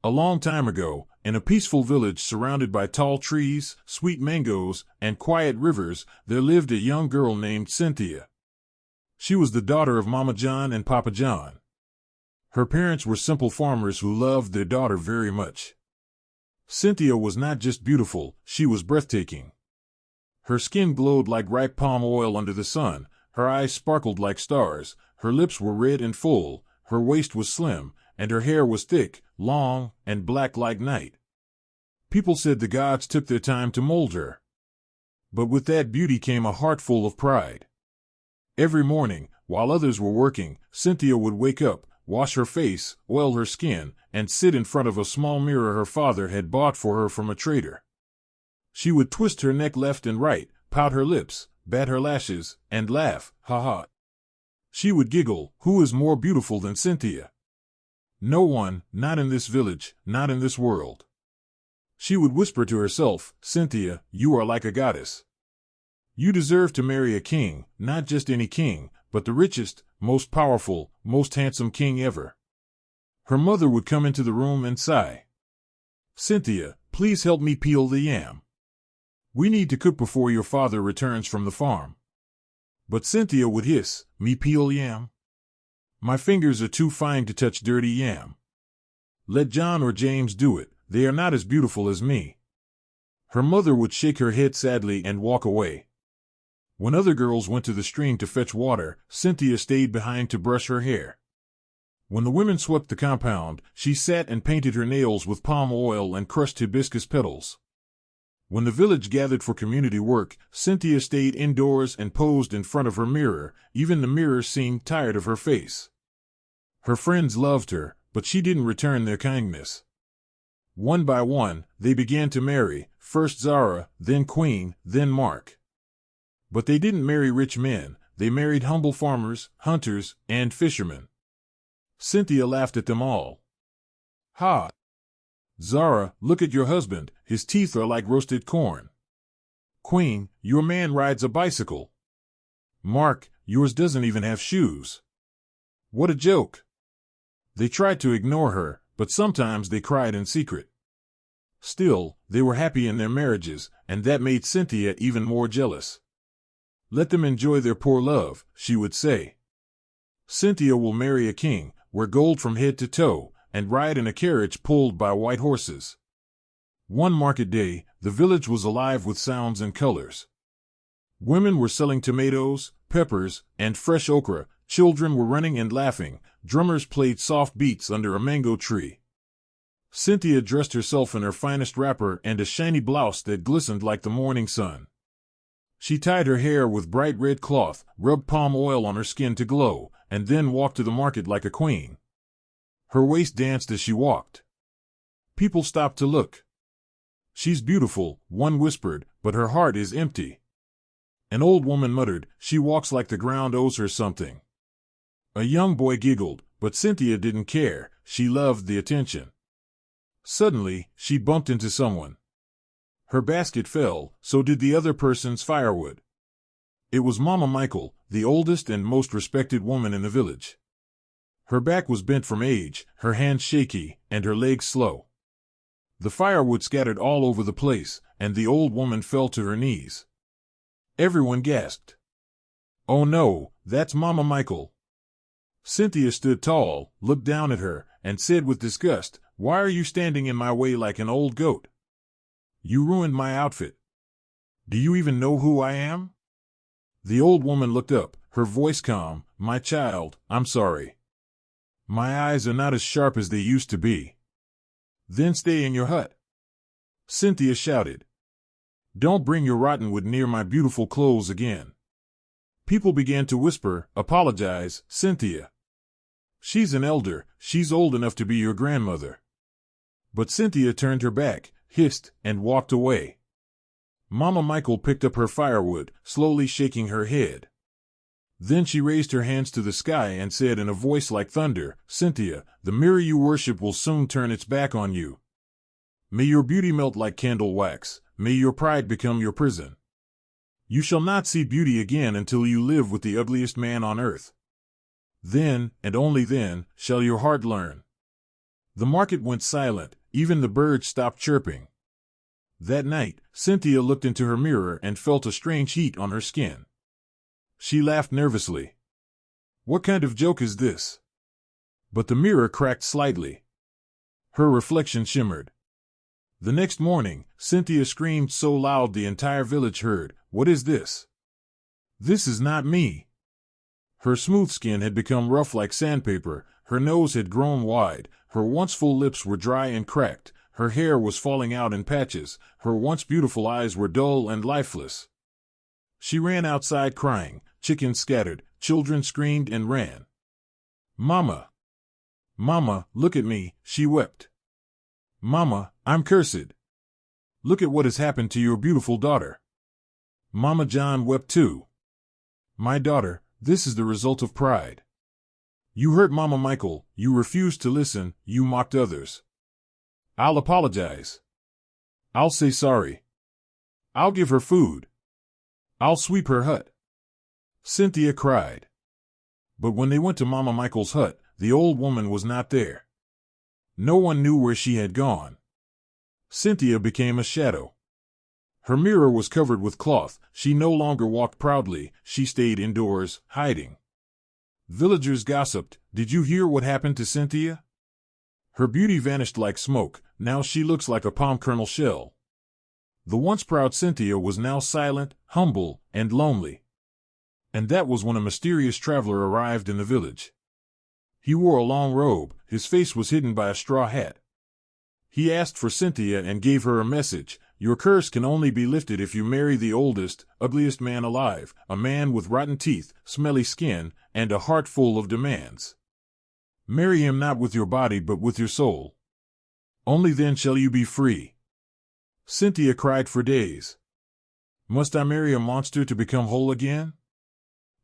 A long time ago, in a peaceful village surrounded by tall trees, sweet mangoes, and quiet rivers, there lived a young girl named Cynthia. She was the daughter of Mama John and Papa John. Her parents were simple farmers who loved their daughter very much. Cynthia was not just beautiful, she was breathtaking. Her skin glowed like ripe palm oil under the sun, her eyes sparkled like stars, her lips were red and full, her waist was slim, and her hair was thick, long, and black like night. People said the gods took their time to mold her. But with that beauty came a heart full of pride. Every morning, while others were working, Cynthia would wake up, wash her face, oil her skin, and sit in front of a small mirror her father had bought for her from a trader. She would twist her neck left and right, pout her lips, bat her lashes, and laugh, ha ha. She would giggle, "Who is more beautiful than Cynthia? No one, not in this village, not in this world." She would whisper to herself, "Cynthia, you are like a goddess. You deserve to marry a king, not just any king, but the richest, most powerful, most handsome king ever." Her mother would come into the room and sigh. "Cynthia, please help me peel the yam. We need to cook before your father returns from the farm." But Cynthia would hiss, "Me peel yam? My fingers are too fine to touch dirty yam. Let John or James do it, they are not as beautiful as me." Her mother would shake her head sadly and walk away. When other girls went to the stream to fetch water, Cynthia stayed behind to brush her hair. When the women swept the compound, she sat and painted her nails with palm oil and crushed hibiscus petals. When the village gathered for community work, Cynthia stayed indoors and posed in front of her mirror. Even the mirror seemed tired of her face. Her friends loved her, but she didn't return their kindness. One by one, they began to marry, first Zara, then Queen, then Mark. But they didn't marry rich men, they married humble farmers, hunters, and fishermen. Cynthia laughed at them all. "Ha! Zara, look at your husband, his teeth are like roasted corn. Queen, your man rides a bicycle. Mark, yours doesn't even have shoes. What a joke." They tried to ignore her, but sometimes they cried in secret. Still, they were happy in their marriages, and that made Cynthia even more jealous. "Let them enjoy their poor love," she would say. "Cynthia will marry a king, wear gold from head to toe, and ride in a carriage pulled by white horses." One market day, the village was alive with sounds and colors. Women were selling tomatoes, peppers, and fresh okra, children were running and laughing, drummers played soft beats under a mango tree. Cynthia dressed herself in her finest wrapper and a shiny blouse that glistened like the morning sun. She tied her hair with bright red cloth, rubbed palm oil on her skin to glow, and then walked to the market like a queen. Her waist danced as she walked. People stopped to look. "She's beautiful," one whispered, "but her heart is empty." An old woman muttered, "She walks like the ground owes her something." A young boy giggled, but Cynthia didn't care, she loved the attention. Suddenly, she bumped into someone. Her basket fell, so did the other person's firewood. It was Mama Michael, the oldest and most respected woman in the village. Her back was bent from age, her hands shaky, and her legs slow. The firewood scattered all over the place, and the old woman fell to her knees. Everyone gasped. "Oh no, that's Mama Michael." Cynthia stood tall, looked down at her, and said with disgust, "Why are you standing in my way like an old goat? You ruined my outfit. Do you even know who I am?" The old woman looked up, her voice calm, "My child, I'm sorry. My eyes are not as sharp as they used to be." "Then stay in your hut." Cynthia shouted. "Don't bring your rotten wood near my beautiful clothes again." People began to whisper, "Apologize, Cynthia. She's an elder, she's old enough to be your grandmother." But Cynthia turned her back, hissed, and walked away. Mama Michael picked up her firewood, slowly shaking her head. Then she raised her hands to the sky and said in a voice like thunder, "Cynthia, the mirror you worship will soon turn its back on you. May your beauty melt like candle wax, may your pride become your prison. You shall not see beauty again until you live with the ugliest man on earth. Then, and only then, shall your heart learn." The market went silent, even the birds stopped chirping. That night, Cynthia looked into her mirror and felt a strange heat on her skin. She laughed nervously. What kind of joke is this? But the mirror cracked slightly. Her reflection shimmered. The next morning, Cynthia screamed so loud the entire village heard, "What is this? This is not me." Her smooth skin had become rough like sandpaper, her nose had grown wide, her once full lips were dry and cracked, her hair was falling out in patches, her once beautiful eyes were dull and lifeless. She ran outside crying, chickens scattered, children screamed and ran. "Mama! Mama, look at me," she wept. "Mama, I'm cursed. Look at what has happened to your beautiful daughter." Mama John wept too. "My daughter, this is the result of pride. You hurt Mama Michael, you refused to listen, you mocked others. I'll apologize. I'll say sorry. I'll give her food. I'll sweep her hut." Cynthia cried. But when they went to Mama Michael's hut, the old woman was not there. No one knew where she had gone. Cynthia became a shadow. Her mirror was covered with cloth, she no longer walked proudly, she stayed indoors, hiding. Villagers gossiped, "Did you hear what happened to Cynthia? Her beauty vanished like smoke, now she looks like a palm kernel shell." The once proud Cynthia was now silent, humble, and lonely. And that was when a mysterious traveler arrived in the village. He wore a long robe, his face was hidden by a straw hat. He asked for Cynthia and gave her a message: "Your curse can only be lifted if you marry the oldest, ugliest man alive, a man with rotten teeth, smelly skin, and a heart full of demands. Marry him not with your body but with your soul. Only then shall you be free." Cynthia cried for days. Must I marry a monster to become whole again?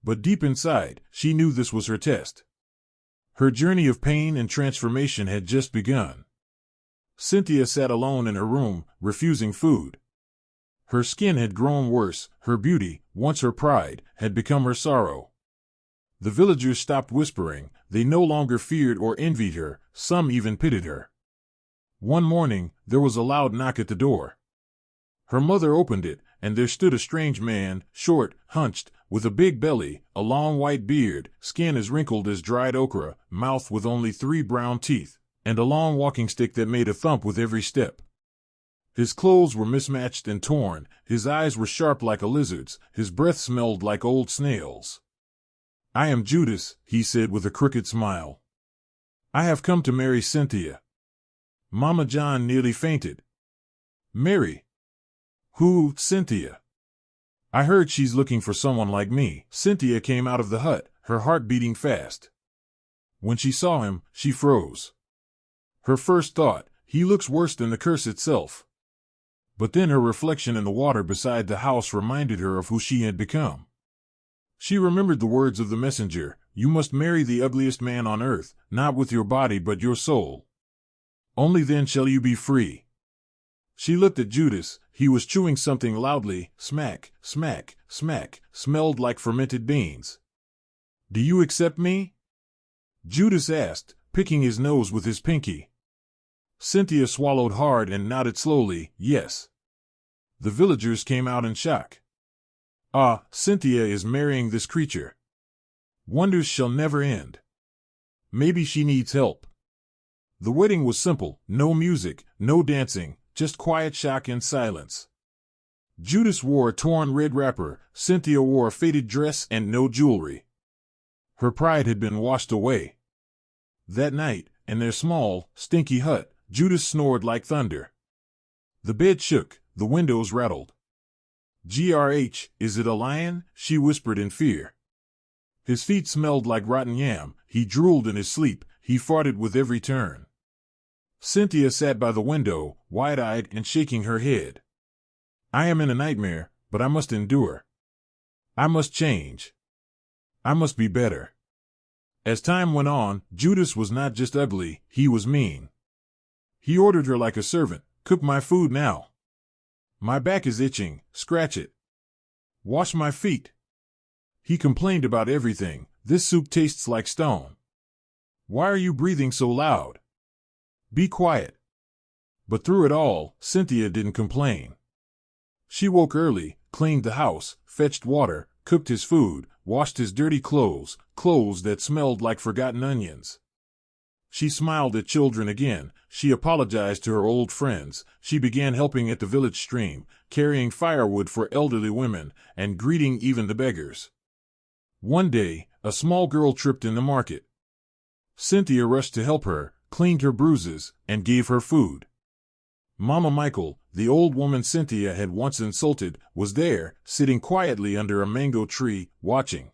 But deep inside, she knew this was her test. Her journey of pain and transformation had just begun. Cynthia sat alone in her room, refusing food. Her skin had grown worse, her beauty, once her pride, had become her sorrow. The villagers stopped whispering, they no longer feared or envied her, some even pitied her. One morning, there was a loud knock at the door. Her mother opened it, and there stood a strange man, short, hunched, with a big belly, a long white beard, skin as wrinkled as dried okra, mouth with only 3 brown teeth, and a long walking stick that made a thump with every step. His clothes were mismatched and torn, his eyes were sharp like a lizard's, his breath smelled like old snails. "I am Judas," he said with a crooked smile. "I have come to marry Cynthia." Mama John nearly fainted. "Marry? Who, Cynthia? I heard she's looking for someone like me." Cynthia came out of the hut, her heart beating fast. When she saw him, she froze. Her first thought, he looks worse than the curse itself. But then her reflection in the water beside the house reminded her of who she had become. She remembered the words of the messenger, "You must marry the ugliest man on earth, not with your body but your soul. Only then shall you be free." She looked at Judas, he was chewing something loudly, smack, smack, smack, smelled like fermented beans. "Do you accept me?" Judas asked, picking his nose with his pinky. Cynthia swallowed hard and nodded slowly, "Yes." The villagers came out in shock. "Ah, Cynthia is marrying this creature. Wonders shall never end. Maybe she needs help." The wedding was simple, no music, no dancing, just quiet shock and silence. Judas wore a torn red wrapper, Cynthia wore a faded dress and no jewelry. Her pride had been washed away. That night, in their small, stinky hut, Judas snored like thunder. The bed shook, the windows rattled. "Grh, is it a lion?" she whispered in fear. His feet smelled like rotten yam, he drooled in his sleep, he farted with every turn. Cynthia sat by the window, wide-eyed and shaking her head. "I am in a nightmare, but I must endure. I must change. I must be better." As time went on, Judas was not just ugly, he was mean. He ordered her like a servant, "Cook my food now. My back is itching, scratch it. Wash my feet." He complained about everything, "This soup tastes like stone. Why are you breathing so loud? Be quiet. But through it all, Cynthia didn't complain. She woke early, cleaned the house, fetched water, cooked his food, washed his dirty clothes, clothes that smelled like forgotten onions. She smiled at children again, she apologized to her old friends, she began helping at the village stream, carrying firewood for elderly women, and greeting even the beggars. One day, a small girl tripped in the market. Cynthia rushed to help her, cleaned her bruises, and gave her food. Mama Michael, the old woman Cynthia had once insulted, was there, sitting quietly under a mango tree, watching.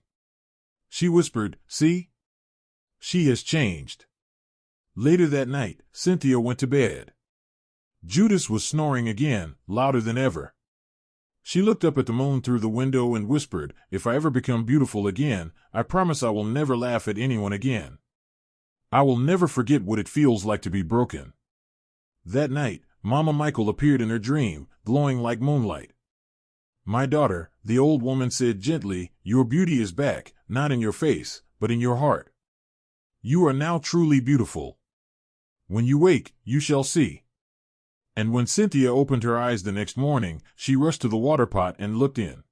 She whispered, "See? She has changed." Later that night, Cynthia went to bed. Judas was snoring again, louder than ever. She looked up at the moon through the window and whispered, "If I ever become beautiful again, I promise I will never laugh at anyone again. I will never forget what it feels like to be broken." That night, Mama Michael appeared in her dream, glowing like moonlight. "My daughter," the old woman said gently, "your beauty is back, not in your face, but in your heart. You are now truly beautiful. When you wake, you shall see." And when Cynthia opened her eyes the next morning, she rushed to the water pot and looked in.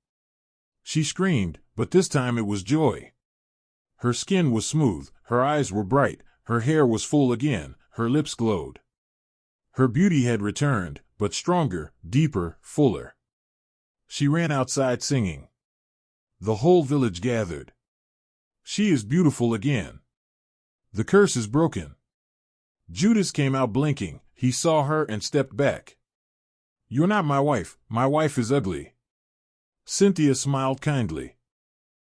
She screamed, but this time it was joy. Her skin was smooth, her eyes were bright, her hair was full again, her lips glowed. Her beauty had returned, but stronger, deeper, fuller. She ran outside singing. The whole village gathered. She is beautiful again. The curse is broken. Judas came out blinking. He saw her and stepped back. "You're not my wife is ugly." Cynthia smiled kindly.